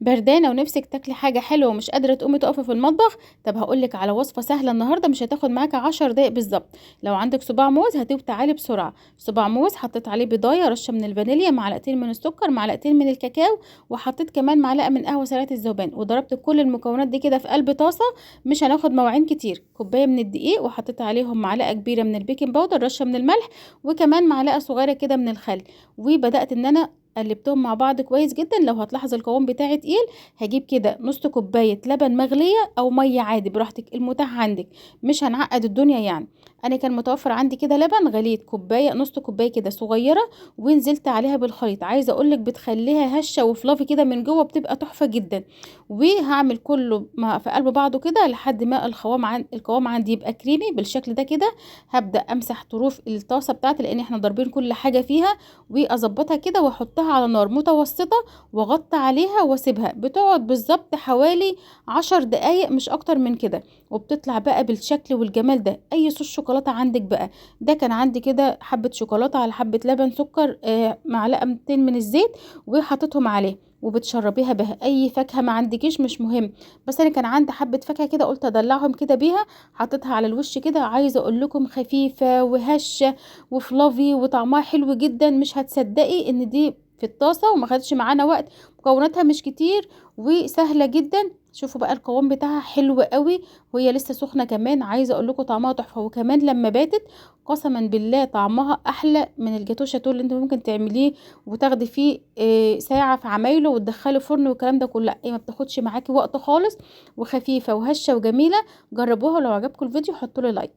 بردانة ونفسك تاكلي حاجة حلوة ومش قادرة تقومي تقفي في المطبخ؟ طب هقولك على وصفة سهلة النهاردة مش هتاخد معاكي 10 دقايق بالظبط. لو عندك صباع موز هاتيه وتعالي بسرعة. صباع موز حطيت عليه بيضاية، رشة من الفانيليا، معلقتين من السكر، معلقتين من الكاكاو، وحطيت كمان معلقة من قهوة سريعة الذوبان، وضربت كل المكونات دي كده في قلب طاسة. مش هناخد مواعين كتير. كوباية من الدقيق، وحطيت عليهم معلقة كبيرة من البيكنج باودر، رشة من الملح، وكمان معلقة صغيرة كده من الخل. وبدأت ان انا قلبتهم مع بعض كويس جدا. لو هتلاحظ القوام بتاعي تقيل، هجيب كده نص كوبايه لبن مغليه او ميه عادي براحتك المتاح عندك. مش هنعقد الدنيا يعني. انا كان متوفر عندي كده لبن، غليت كوبايه نص كوبايه كده صغيره، ونزلت عليها بالخليط. عايزه اقولك بتخليها هشه وفلافي كده من جوه، بتبقى تحفه جدا. وهعمل كله في قلب بعضه كده لحد ما القوام عندي يبقى كريمي بالشكل ده كده. هبدا امسح طروف الطاسه بتاعتي لان احنا ضاربين كل حاجه فيها، واظبطها كده واحطها على نار متوسطه، واغطي عليها واسيبها. بتقعد بالظبط حوالي 10 دقايق مش اكتر من كده، وبتطلع بقى بالشكل والجمال ده. اي صوص شوكولاته عندك بقى. ده كان عندي كده حبه شوكولاته على حبه لبن، سكر، معلقه 200 من الزيت، وحطيتهم عليه. وبتشربيها بها اي فاكهه ما عندكيش مش مهم. بس انا كان عندي حبه فاكهه كده قلت ادلعهم كده بيها. حطيتها على الوش كده. عايزه اقول لكم خفيفه وهشه وفلافي وطعمها حلو جدا. مش هتصدقي ان دي في الطاسة وما خدش معانا وقت. مكوناتها مش كتير وسهلة جدا. شوفوا بقى القوام بتاعها حلو قوي، وهي لسه سخنة كمان. عايزة اقول لكم طعمها تحفة، وكمان لما باتت قسما بالله طعمها احلى من الجاتو شاتو اللي انت ممكن تعمليه وتاخدي فيه ساعة في عمايله وتدخله فرن والكلام ده كله. لا، ما بتاخدش معاكي وقت خالص، وخفيفة وهشة وجميلة. جربوها، ولو عجبكم الفيديو حطوا لي لايك.